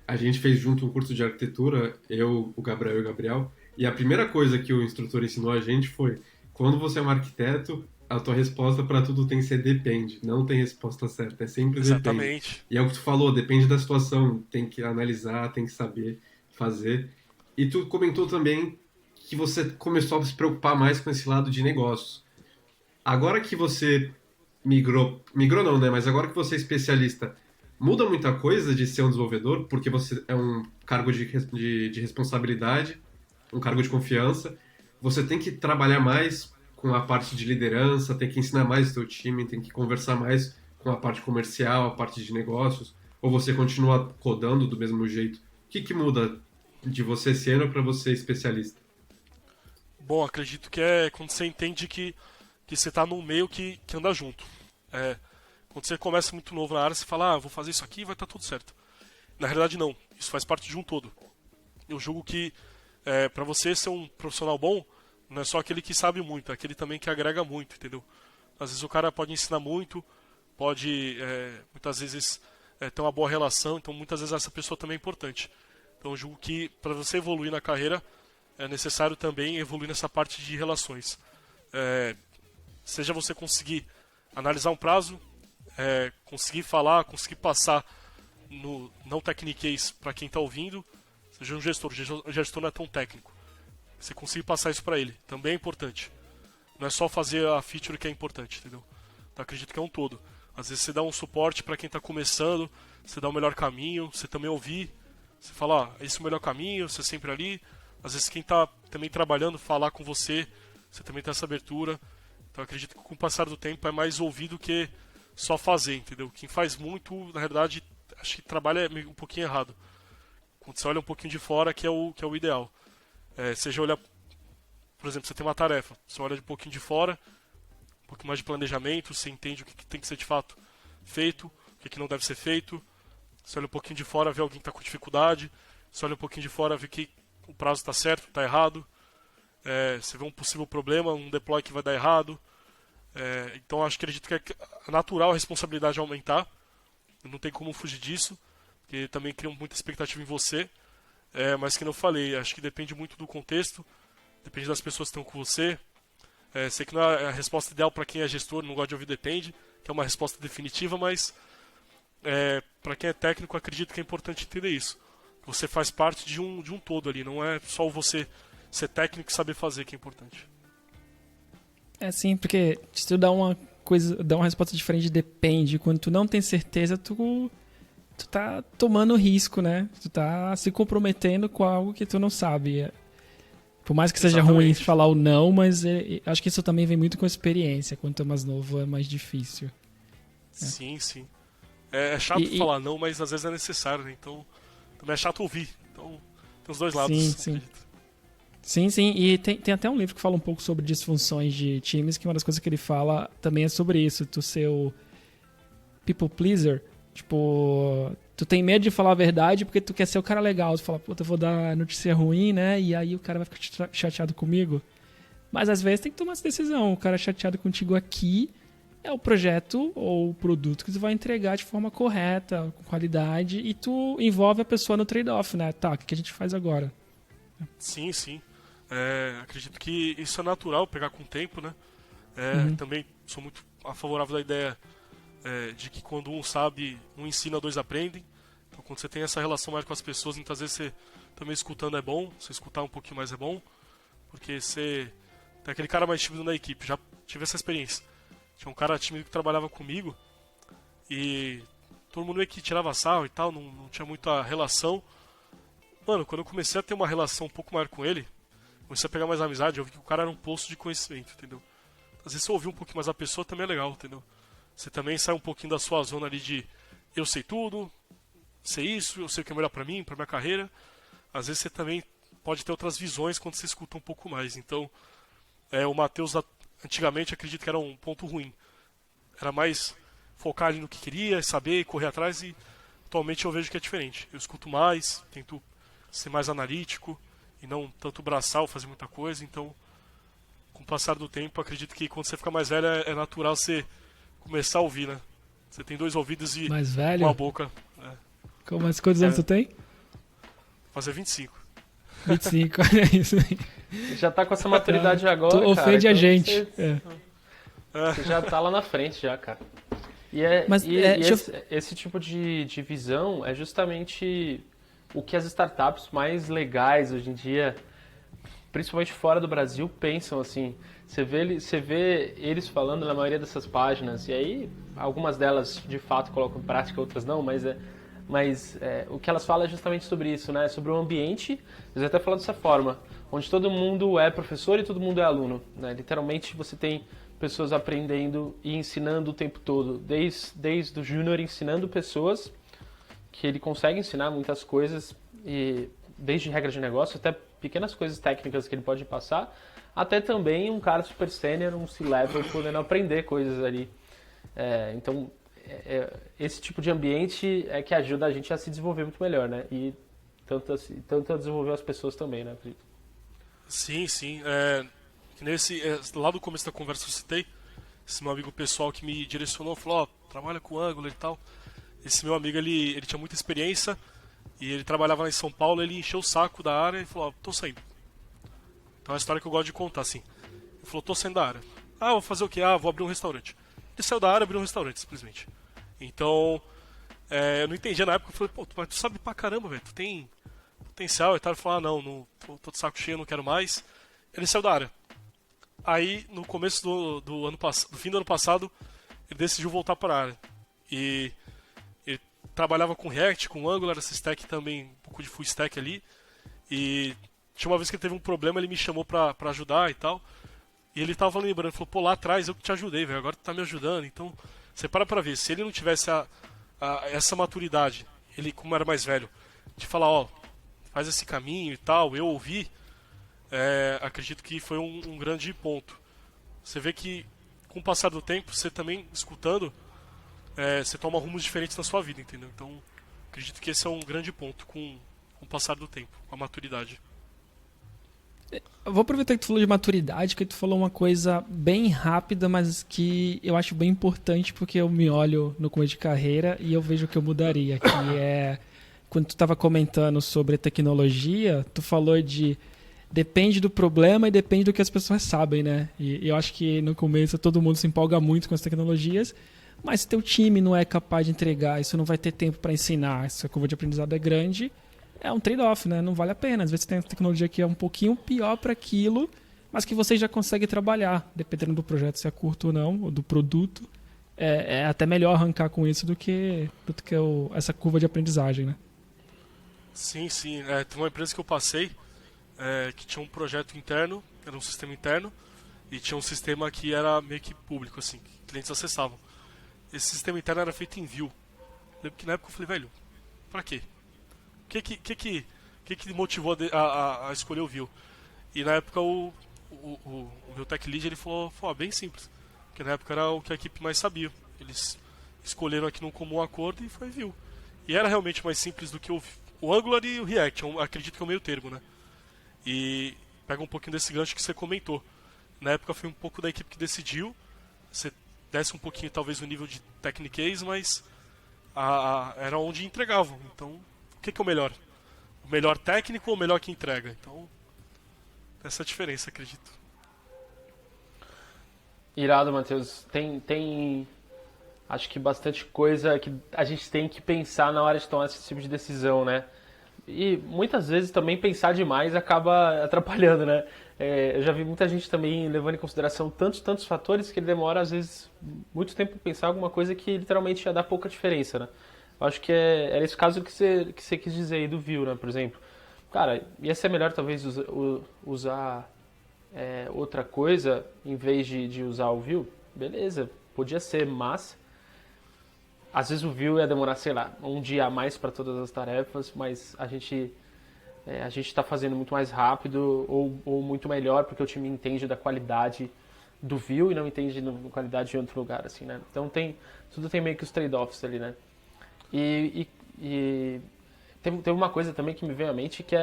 a gente fez junto um curso de arquitetura, eu, o Gabriel e o Gabriel, e a primeira coisa que o instrutor ensinou a gente foi, quando você é um arquiteto, a tua resposta para tudo tem que ser depende. Não tem resposta certa, é sempre depende. Exatamente. E é o que tu falou, depende da situação. Tem que analisar, tem que saber fazer. E tu comentou também que você começou a se preocupar mais com esse lado de negócios. Agora que você migrou não, né? Mas agora que você é especialista, muda muita coisa de ser um desenvolvedor, porque você é um cargo de responsabilidade, um cargo de confiança. Você tem que trabalhar mais com a parte de liderança, tem que ensinar mais o seu time, tem que conversar mais com a parte comercial, a parte de negócios, ou você continua codando do mesmo jeito? O que muda de você sênior para você especialista? Bom, acredito que é quando você entende que você está num meio que anda junto. Quando você começa muito novo na área, você fala, vou fazer isso aqui e vai estar tudo certo. Na realidade, não. Isso faz parte de um todo. Eu julgo que para você ser um profissional bom, não é só aquele que sabe muito, é aquele também que agrega muito, entendeu? Às vezes o cara pode ensinar muito, pode muitas vezes ter uma boa relação, então muitas vezes essa pessoa também é importante. Então eu julgo que para você evoluir na carreira, é necessário também evoluir nessa parte de relações. Seja você conseguir analisar um prazo, conseguir falar, conseguir passar no não techniquez para quem está ouvindo, seja um gestor, o gestor não é tão técnico. Você conseguir passar isso para ele, também é importante. Não é só fazer a feature que é importante, entendeu? Então acredito que é um todo. Às vezes você dá um suporte para quem está começando, você dá o melhor caminho, você também ouvir, você fala, esse é o melhor caminho, você é sempre ali. Às vezes quem está também trabalhando, falar com você, você também tem essa abertura. Então acredito que com o passar do tempo é mais ouvir do que só fazer, entendeu? Quem faz muito, na verdade, acho que trabalha um pouquinho errado. Quando você olha um pouquinho de fora, que é o ideal. Seja olhar, por exemplo, você tem uma tarefa, você olha de um pouquinho de fora, um pouquinho mais de planejamento, você entende o que tem que ser de fato feito, o que não deve ser feito. Você olha um pouquinho de fora, vê alguém que está com dificuldade. Você olha um pouquinho de fora, vê que o prazo está certo, está errado. Você vê um possível problema, um deploy que vai dar errado. Então acredito que é natural a responsabilidade aumentar. Não tem como fugir disso, porque também criam muita expectativa em você. Mas que eu falei, acho que depende muito do contexto, depende das pessoas que estão com você. Sei que não é a resposta ideal para quem é gestor, não gosta de ouvir depende, que é uma resposta definitiva, mas para quem é técnico, acredito que é importante entender isso. Você faz parte de um todo ali, não é só você ser técnico e saber fazer que é importante. Sim, porque se tu dá uma resposta diferente de depende, quando tu não tem certeza, tu tá tomando risco, né? Tu tá se comprometendo com algo que tu não sabe. Por mais que seja ruim falar o não, mas acho que isso também vem muito com a experiência. Quando tu é mais novo, é mais difícil. Sim. É chato falar não, mas às vezes é necessário, né? Então, também é chato ouvir. Então, tem os dois lados. Sim. E tem até um livro que fala um pouco sobre disfunções de times, que uma das coisas que ele fala também é sobre isso. Tu ser o people pleaser. Tipo, tu tem medo de falar a verdade porque tu quer ser o cara legal. Tu fala, puta, eu vou dar notícia ruim, né? E aí o cara vai ficar chateado comigo. Mas às vezes tem que tomar essa decisão. O cara chateado contigo aqui é o projeto ou o produto que tu vai entregar de forma correta, com qualidade, e tu envolve a pessoa no trade-off, né? Tá, o que a gente faz agora? Sim. Acredito que isso é natural, pegar com o tempo, né? Também sou muito favorável da ideia de que quando um sabe, um ensina, dois aprendem. Então quando você tem essa relação mais com as pessoas, muitas vezes você também escutando é bom, você escutar um pouquinho mais é bom, porque você tem aquele cara mais tímido na equipe, já tive essa experiência. Tinha um cara tímido que trabalhava comigo e todo mundo meio que tirava sarro e tal, não tinha muita relação. Mano, quando eu comecei a ter uma relação um pouco maior com ele, comecei a pegar mais amizade, eu vi que o cara era um poço de conhecimento, entendeu? Às vezes você ouvir um pouquinho mais a pessoa também é legal, entendeu? Você também sai um pouquinho da sua zona ali de eu sei tudo, sei isso, eu sei o que é melhor pra mim, pra minha carreira. Às vezes você também pode ter outras visões quando você escuta um pouco mais. Então, o Matheus, antigamente, acredito que era um ponto ruim. Era mais focar ali no que queria, saber, correr atrás, e atualmente eu vejo que é diferente. Eu escuto mais, tento ser mais analítico e não tanto braçal, fazer muita coisa. Então, com o passar do tempo, acredito que quando você fica mais velho é natural você começar a ouvir, né? Você tem dois ouvidos e mais velho? Uma boca. Quantos anos tu tem? Fazer 25. 25, olha isso aí. Já tá com essa maturidade agora, tu ofende cara, a gente. Você... Você já tá lá na frente já, cara. Mas, Esse tipo de visão é justamente o que as startups mais legais hoje em dia, principalmente fora do Brasil, pensam assim. Você vê eles falando na maioria dessas páginas, e aí algumas delas de fato colocam em prática, outras não, mas o que elas falam é justamente sobre isso, né? Sobre o ambiente, eles até falam dessa forma, onde todo mundo é professor e todo mundo é aluno, né? Literalmente você tem pessoas aprendendo e ensinando o tempo todo, desde o júnior ensinando pessoas, que ele consegue ensinar muitas coisas, e desde regras de negócio até pequenas coisas técnicas que ele pode passar, até também um cara super sênior, um C-level, podendo aprender coisas ali. Então, esse tipo de ambiente é que ajuda a gente a se desenvolver muito melhor, né? E tanto a desenvolver as pessoas também, né, acredito. Sim, sim. Lá do começo da conversa eu citei, esse meu amigo pessoal que me direcionou, falou, trabalha com Angular e tal. Esse meu amigo, ele tinha muita experiência e ele trabalhava lá em São Paulo, ele encheu o saco da área e falou, tô saindo. Então é uma história que eu gosto de contar, assim. Ele falou, tô saindo da área. Vou fazer o quê? Vou abrir um restaurante. Ele saiu da área e abriu um restaurante, simplesmente. Então, eu não entendia na época, eu falei, mas tu sabe pra caramba, velho, tu tem potencial e tal. Ele falou, não, tô de saco cheio, não quero mais. Ele saiu da área. Aí, no começo do fim do ano passado, ele decidiu voltar para a área. E ele trabalhava com React, com Angular, essa stack também, um pouco de full stack ali. E tinha uma vez que ele teve um problema, ele me chamou pra ajudar e tal. E ele tava lembrando, falou, lá atrás eu que te ajudei, velho, agora tu tá me ajudando. Então, você para pra ver, se ele não tivesse essa maturidade, ele como era mais velho, de falar, faz esse caminho e tal, eu ouvi, acredito que foi um grande ponto. Você vê que com o passar do tempo, você também escutando, você toma rumos diferentes na sua vida, entendeu? Então, acredito que esse é um grande ponto com o passar do tempo, com a maturidade. Eu vou aproveitar que tu falou de maturidade, que tu falou uma coisa bem rápida, mas que eu acho bem importante, porque eu me olho no começo de carreira e eu vejo o que eu mudaria, que é quando tu estava comentando sobre tecnologia, tu falou de depende do problema e depende do que as pessoas sabem, né? E eu acho que no começo todo mundo se empolga muito com as tecnologias, mas se teu time não é capaz de entregar, isso não vai ter tempo para ensinar, se a curva de aprendizado é grande, é um trade-off, né? Não vale a pena. Às vezes tem tecnologia que é um pouquinho pior para aquilo, mas que você já consegue trabalhar, dependendo do projeto, se é curto ou não, ou do produto. É até melhor arrancar com isso do que essa curva de aprendizagem, né? Sim, sim. Tem uma empresa que eu passei que tinha um projeto interno, era um sistema interno, e tinha um sistema que era meio que público, assim, que clientes acessavam. Esse sistema interno era feito em Vue. Lembro que na época eu falei, velho, pra quê? O que motivou a escolher o Vue? E na época o meu tech lead ele falou, bem simples, porque na época era o que a equipe mais sabia. Eles escolheram aqui num comum acordo e foi Vue. E era realmente mais simples do que o Angular e o React, acredito que é o meio termo, né? E pega um pouquinho desse gancho que você comentou. Na época foi um pouco da equipe que decidiu, você desce um pouquinho talvez o nível de techniquez, mas era onde entregavam. Então, o que é o melhor? O melhor técnico ou o melhor que entrega? Então, essa é a diferença, acredito. Irado, Matheus. Tem acho que bastante coisa que a gente tem que pensar na hora de tomar esse tipo de decisão, né? E muitas vezes também pensar demais acaba atrapalhando, né? Eu já vi muita gente também levando em consideração tantos fatores que ele demora, às vezes, muito tempo para pensar alguma coisa que literalmente já dá pouca diferença, né? Eu acho que era esse caso que você quis dizer aí do Vue, né, por exemplo. Cara, ia ser melhor talvez usar outra coisa em vez de usar o Vue? Beleza, podia ser, mas às vezes o Vue ia demorar, sei lá, um dia a mais para todas as tarefas, mas a gente está fazendo muito mais rápido ou muito melhor porque o time entende da qualidade do Vue e não entende da qualidade de outro lugar, assim, né? Então tudo tem meio que os trade-offs ali, né? E tem uma coisa também que me veio à mente que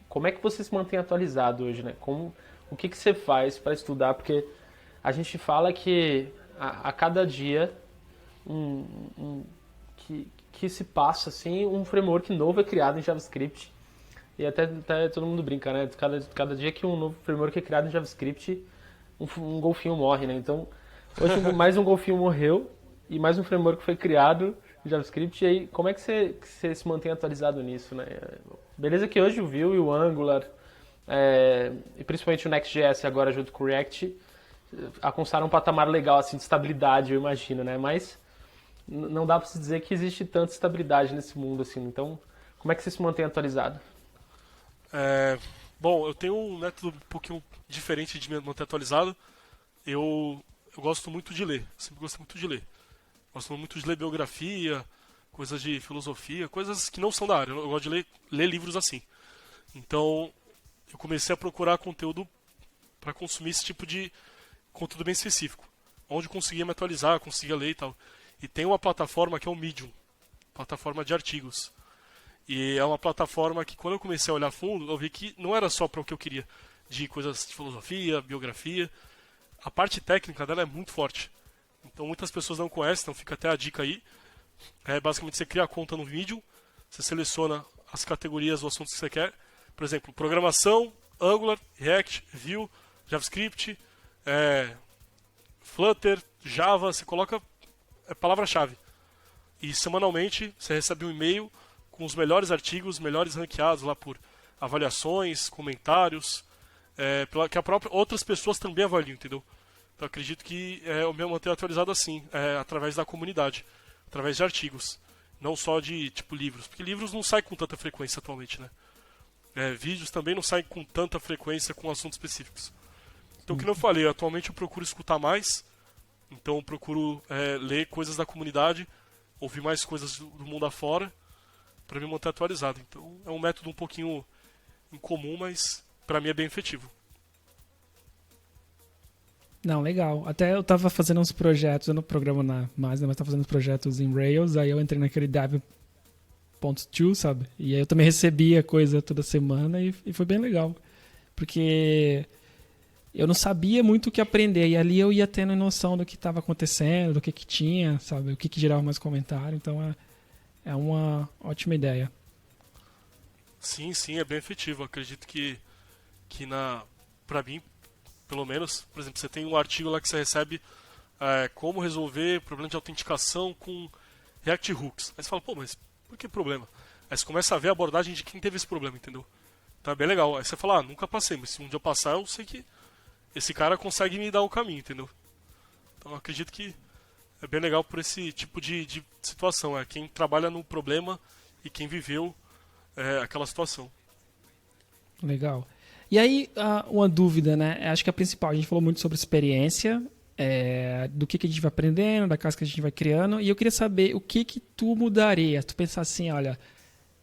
como é que você se mantém atualizado hoje, né? O que você faz para estudar? Porque a gente fala que a cada dia que se passa, assim, um framework novo é criado em JavaScript. E até todo mundo brinca, né? Cada dia que um novo framework é criado em JavaScript, um golfinho morre, né? Então, Hoje mais um golfinho morreu e mais um framework foi criado em JavaScript. E aí, como é que você se mantém atualizado nisso, né? Beleza que hoje o Vue e o Angular, e principalmente o Next.js agora junto com o React, alcançaram um patamar legal assim, de estabilidade, eu imagino, né? Mas não dá para se dizer que existe tanta estabilidade nesse mundo assim. Então, como é que você se mantém atualizado? É, bom, eu tenho um método um pouquinho diferente de me manter atualizado. Eu gosto muito de ler, sempre gostei muito de ler. Gosto muito de ler biografia, coisas de filosofia, coisas que não são da área. Eu gosto de ler livros assim. Então, eu comecei a procurar conteúdo para consumir esse tipo de conteúdo bem específico, onde eu conseguia me atualizar, conseguia ler e tal. E tem uma plataforma que é o Medium, plataforma de artigos. E é uma plataforma que, quando eu comecei a olhar a fundo, eu vi que não era só para o que eu queria, de coisas de filosofia, biografia. A parte técnica dela é muito forte. Então muitas pessoas não conhecem, então fica até a dica aí. Basicamente você cria a conta no Medium, você seleciona as categorias ou assuntos que você quer. Por exemplo, programação, Angular, React, Vue, JavaScript, Flutter, Java, você coloca a palavra-chave. E semanalmente você recebe um e-mail com os melhores artigos, melhores ranqueados lá por avaliações, comentários, que outras pessoas também avaliam, entendeu? Então acredito que eu me manter atualizado assim, através da comunidade, através de artigos, não só de tipo livros, porque livros não saem com tanta frequência atualmente, né? Vídeos também não saem com tanta frequência com assuntos específicos. Então, como eu falei, atualmente eu procuro escutar mais, então eu procuro ler coisas da comunidade, ouvir mais coisas do mundo afora, para me manter atualizado. Então é um método um pouquinho incomum, mas para mim é bem efetivo. Não, legal. Até eu tava fazendo uns projetos, eu não programo mais, né, mas tava fazendo projetos em Rails, aí eu entrei naquele Dev.to, sabe? E aí eu também recebia coisa toda semana e foi bem legal. Porque eu não sabia muito o que aprender, e ali eu ia tendo noção do que estava acontecendo, do que tinha, sabe? O que gerava mais comentário, então é uma ótima ideia. Sim, sim, é bem efetivo. Acredito que para mim, pelo menos, por exemplo, você tem um artigo lá que você recebe como resolver problema de autenticação com React Hooks. Aí você fala, pô, mas por que problema? Aí você começa a ver a abordagem de quem teve esse problema, entendeu? Então é bem legal. Aí você fala, nunca passei, mas se um dia eu passar, eu sei que esse cara consegue me dar o caminho, entendeu? Então eu acredito que é bem legal por esse tipo de situação. É quem trabalha no problema e quem viveu aquela situação. Legal. E aí, uma dúvida, né? Acho que a principal, a gente falou muito sobre experiência, do que a gente vai aprendendo, da casa que a gente vai criando, e eu queria saber o que tu mudaria. Tu pensar assim, olha,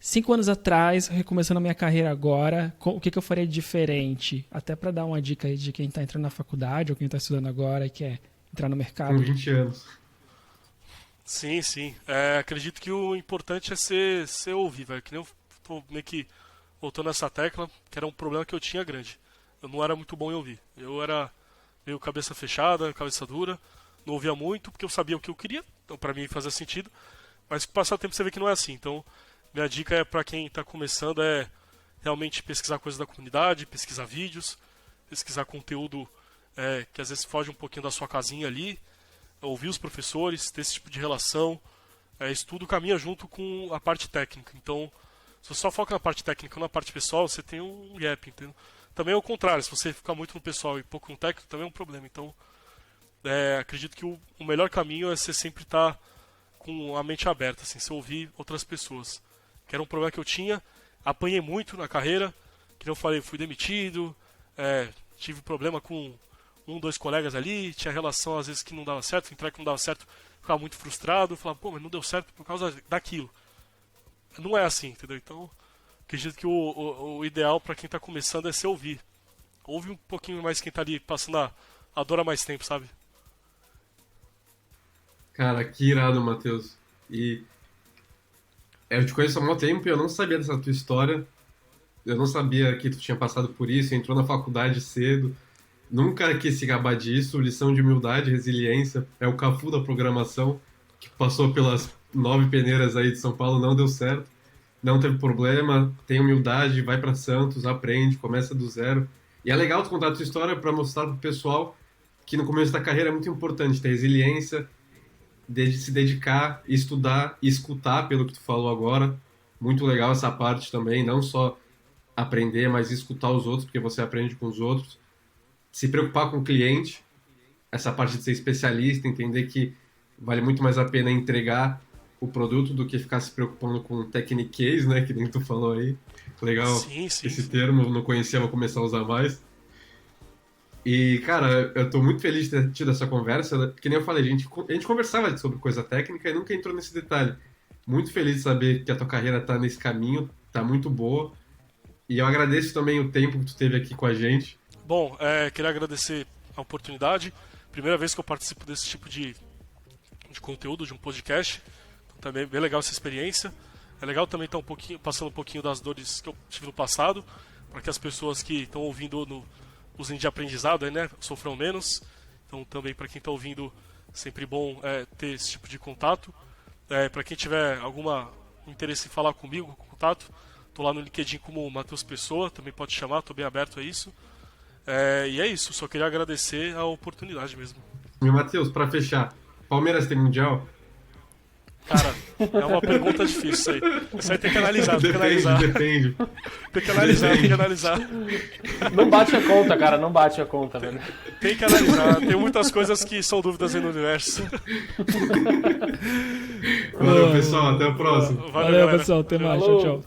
5 anos atrás, recomeçando a minha carreira agora, o que eu faria diferente? Até para dar uma dica aí de quem está entrando na faculdade ou quem está estudando agora e quer entrar no mercado. Com 20 anos. Sim, sim. Acredito que o importante é ser ouvir, velho. Que nem eu tô meio que voltando nessa tecla, que era um problema que eu tinha grande. Eu não era muito bom em ouvir. Eu era meio cabeça fechada, cabeça dura, não ouvia muito, porque eu sabia o que eu queria, então pra mim fazia sentido. Mas com o passar do tempo você vê que não é assim. Então, minha dica pra quem tá começando é realmente pesquisar coisas da comunidade, pesquisar vídeos, pesquisar conteúdo que às vezes foge um pouquinho da sua casinha ali, ouvir os professores, ter esse tipo de relação. Estudo caminha junto com a parte técnica. Então, se você só foca na parte técnica ou na parte pessoal, você tem um gap, entendeu? Também é o contrário, se você ficar muito no pessoal e pouco no técnico, também é um problema. Então, acredito que o melhor caminho é você sempre estar com a mente aberta, assim, você ouvir outras pessoas. Que era um problema que eu tinha, apanhei muito na carreira, que eu falei, fui demitido, tive problema com 2 colegas ali, tinha relação às vezes que não dava certo, entrar que não dava certo, ficava muito frustrado, falava, pô, mas não deu certo por causa daquilo. Não é assim, entendeu? Então, acredito que o ideal para quem está começando é se ouvir. Ouve um pouquinho mais quem está ali passando a dor há mais tempo, sabe? Cara, que irado, Matheus. E eu te conheço há muito tempo e eu não sabia dessa tua história. Eu não sabia que tu tinha passado por isso, entrou na faculdade cedo. Nunca quis se gabar disso. Lição de humildade, resiliência. É o Cafu da programação, que passou pelas 9 peneiras aí de São Paulo, não deu certo. Não teve problema, tem humildade, vai para Santos, aprende, começa do zero. E é legal tu contar a tua história para mostrar pro pessoal que no começo da carreira é muito importante ter resiliência, de se dedicar, estudar e escutar, pelo que tu falou agora. Muito legal essa parte também, não só aprender, mas escutar os outros, porque você aprende com os outros. Se preocupar com o cliente, essa parte de ser especialista, entender que vale muito mais a pena entregar o produto do que ficar se preocupando com techniquez, né, que nem tu falou aí. Legal Sim, esse termo, não conhecia, vou começar a usar mais. E, cara, eu tô muito feliz de ter tido essa conversa, que nem eu falei, a gente conversava sobre coisa técnica e nunca entrou nesse detalhe. Muito feliz de saber que a tua carreira tá nesse caminho, tá muito boa. E eu agradeço também o tempo que tu teve aqui com a gente. Bom, queria agradecer a oportunidade. Primeira vez que eu participo desse tipo de conteúdo, de um podcast. Então, também é bem legal essa experiência. É legal também estar passando um pouquinho das dores que eu tive no passado, para que as pessoas que estão ouvindo usem de aprendizado, né, sofram menos. Então também para quem está ouvindo, sempre bom ter esse tipo de contato. Para quem tiver algum interesse em falar comigo, contato, estou lá no LinkedIn como Matheus Pessoa, também pode chamar, estou bem aberto a isso. E é isso, só queria agradecer a oportunidade mesmo. E, Matheus, para fechar, Palmeiras tem Mundial? Cara, é uma pergunta difícil isso aí. Isso aí tem que analisar, Depende. Tem que analisar. Não bate a conta, cara, não bate a conta, velho. Tem que analisar, tem muitas coisas que são dúvidas aí no universo. Valeu, pessoal, até a próxima. Valeu, pessoal, até mais, tchau, tchau.